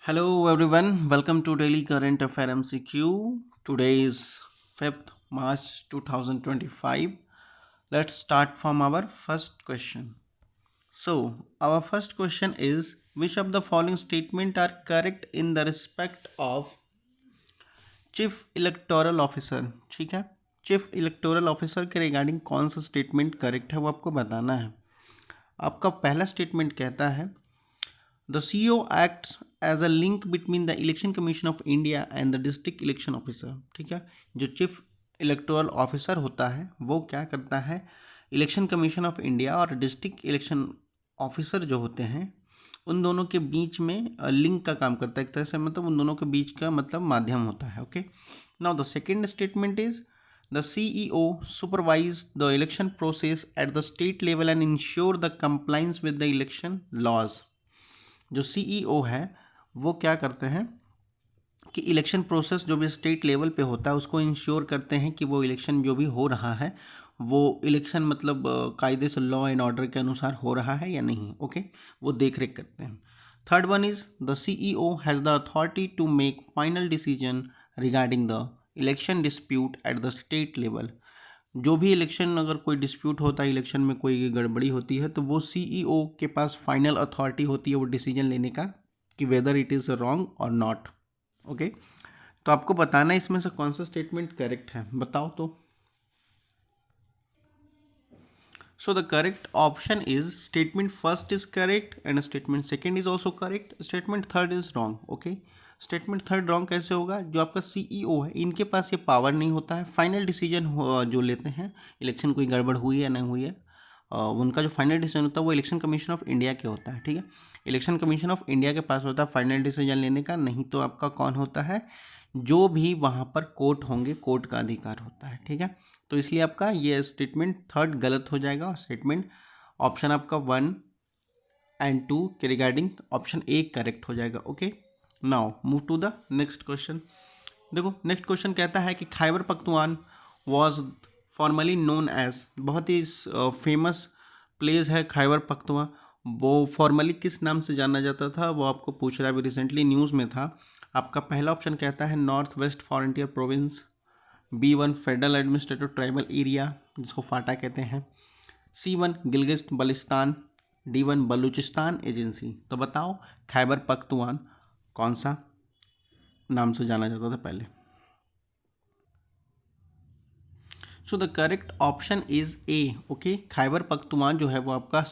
Hello everyone, welcome to Daily Current Affair MCQ. Today is 5th March 2025. Let's start from our first question. So, our first question is which of the following statement are correct in the respect of chief electoral officer? ठीक है, chief electoral officer के regarding कौन सा statement correct है वो आपको बताना है। आपका पहला स्टेटमेंट कहता है The CEO acts as a link between the Election Commission of India and the District Election Officer। ठीक है, जो चीफ इलेक्टोरल ऑफिसर होता है वो क्या करता है, इलेक्शन कमीशन ऑफ इंडिया और डिस्ट्रिक्ट इलेक्शन ऑफिसर जो होते हैं उन दोनों के बीच में लिंक का काम करता है, एक तरह से मतलब उन दोनों के बीच का मतलब माध्यम होता है। Okay, now the second statement is the CEO supervise the election process at the state level and ensure the compliance with the election laws। जो CEO है वो क्या करते हैं कि इलेक्शन प्रोसेस जो भी स्टेट लेवल पे होता है उसको इंश्योर करते हैं कि वो इलेक्शन जो भी हो रहा है वो इलेक्शन मतलब कायदे से लॉ एंड ऑर्डर के अनुसार हो रहा है या नहीं। ओके, वो देख रेख करते हैं। Third one is the CEO has the authority to make final decision regarding the election dispute at the state level. जो भी इलेक्शन अगर कोई डिस्प्यूट होता है, इलेक्शन में कोई गड़बड़ी होती है तो वो CEO के पास फाइनल अथॉरिटी होती है वो डिसीजन लेने का कि वेदर इट इज़ रॉन्ग और नॉट। ओके, तो आपको बताना है इसमें से कौन सा स्टेटमेंट करेक्ट है, बताओ तो। सो the correct option is statement first is correct and statement second is also correct, statement third is wrong. Okay, statement third wrong कैसे होगा, जो आपका CEO है इनके पास ये पावर नहीं होता है फाइनल डिसीजन जो लेते हैं इलेक्शन कोई गड़बड़ हुई है या नहीं हुई है, उनका जो फाइनल डिसीजन होता है वो इलेक्शन कमीशन ऑफ इंडिया के होता है। ठीक है, इलेक्शन कमीशन ऑफ इंडिया के पास होता है फाइनल डिसीजन लेने का, नहीं तो आपका कौन होता है, जो भी वहाँ पर कोर्ट होंगे कोर्ट का अधिकार होता है। ठीक है, तो इसलिए आपका ये स्टेटमेंट थर्ड गलत हो जाएगा और स्टेटमेंट ऑप्शन आपका 1 एंड 2 के रिगार्डिंग ऑप्शन ए करेक्ट हो जाएगा। Okay, now move to the next question. देखो नेक्स्ट क्वेश्चन कहता है कि Khyber Pakhtun was formally known as, बहुत ही फेमस प्लेस है खैबर पख्तून, वो फॉर्मली किस नाम से जाना जाता था वो आपको पूछ रहा है, अभी रिसेंटली न्यूज़ में था। आपका पहला ऑप्शन कहता है north west frontier province, B1 federal administrative tribal area जिसको फाटा कहते हैं, C1 Gilgit Baltistan, D1 Balochistan agency. तो बताओ खैबर पख्तून कौन सा नाम से जाना जाता था पहले। So the correct option is A. Okay, Khyber Pakhtun जो है वो आपका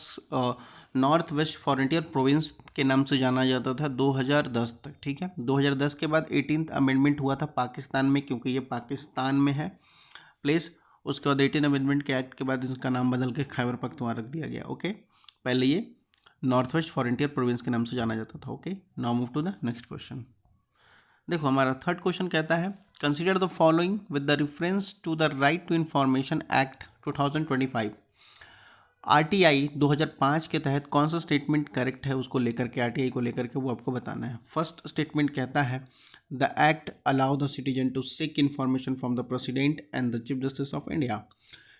नॉर्थ वेस्ट फ्रंटियर प्रोविंस के नाम से जाना जाता था 2010 तक। ठीक है, 2010 के बाद 18th अमेंडमेंट हुआ था पाकिस्तान में, क्योंकि ये पाकिस्तान में है प्लेस। उसके बाद 18 अमेंडमेंट के एक्ट के बाद इसका नाम बदल के खैबर पख्तून रख दिया गया। ओके, पहले ये नॉर्थ वेस्ट फ्रंटियर प्रोविंस के नाम से जाना जाता था। Okay, now move to the next question. देखो हमारा थर्ड क्वेश्चन कहता है consider the following with the reference to the right to information act 2025। RTI 2005 के तहत कौन सा स्टेटमेंट करेक्ट है उसको लेकर के, RTI को लेकर के वो आपको बताना है। फर्स्ट स्टेटमेंट कहता है the act allow the citizen to seek information from the president and the chief justice of India.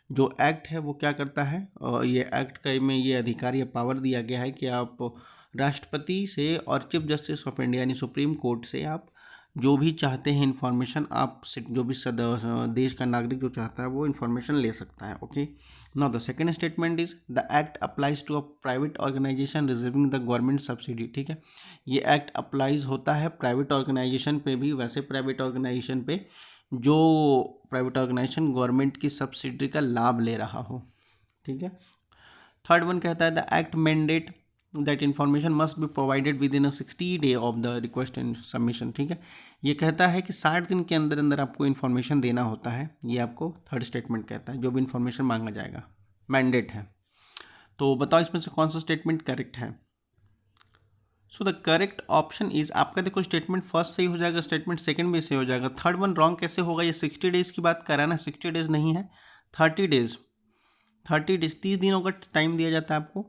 जो एक्ट है वो क्या करता है, ये एक्ट का में ये अधिकार या पावर दिया गया है कि आप राष्ट्रपति से और चीफ जस्टिस ऑफ इंडिया यानी सुप्रीम कोर्ट से आप जो भी चाहते हैं इन्फॉर्मेशन, आप जो भी देश का नागरिक जो चाहता है वो इन्फॉर्मेशन ले सकता है। Okay, now the second statement is the act applies to a private organisation receiving the government subsidy. ठीक है, ये एक्ट अप्लाइज होता है प्राइवेट ऑर्गेनाइजेशन पे भी, वैसे प्राइवेट ऑर्गेनाइजेशन पे जो प्राइवेट ऑर्गेनाइजेशन गवर्नमेंट की सब्सिडी का लाभ ले रहा हो। ठीक है, थर्ड वन कहता है the act mandate that information must be provided with in 60 day of the request and submission. ठीक है, ये कहता है कि 60 दिन के अंदर अंदर आपको इन्फॉर्मेशन देना होता है, ये आपको थर्ड स्टेटमेंट कहता है, जो भी इन्फॉर्मेशन मांगा जाएगा मैंडेट है। तो बताओ इसमें से कौन सा स्टेटमेंट करेक्ट है। सो द करेक्ट ऑप्शन इज आपका, देखो स्टेटमेंट फर्स्ट सही हो जाएगा, स्टेटमेंट सेकंड भी सही हो जाएगा, थर्ड वन रॉन्ग कैसे होगा, ये 60 डेज़ की बात कर रहा है ना, 60 डेज़ नहीं है 30 डेज़, 30 डेज 30 दिनों का टाइम दिया जाता है आपको,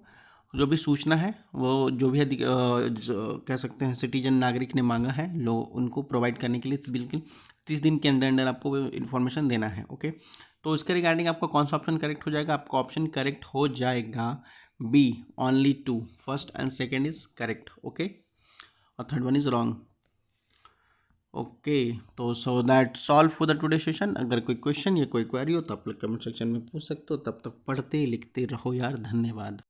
जो भी सूचना है वो जो भी कह सकते हैं सिटीजन नागरिक ने मांगा है लोग उनको प्रोवाइड करने के लिए, तो बिल्कुल 30 दिन के अंदर अंदर आपको इन्फॉर्मेशन देना है। ओके, तो इसके रिगार्डिंग आपका कौन सा ऑप्शन करेक्ट हो जाएगा, आपका ऑप्शन करेक्ट हो जाएगा B only 2, first and second is correct. Okay, और third one is wrong. Okay, तो so that solve for the today session. अगर कोई क्वेश्चन या कोई क्वेरी हो तो आप लोग कमेंट सेक्शन में पूछ सकते हो। तब तक पढ़ते लिखते रहो यार। धन्यवाद।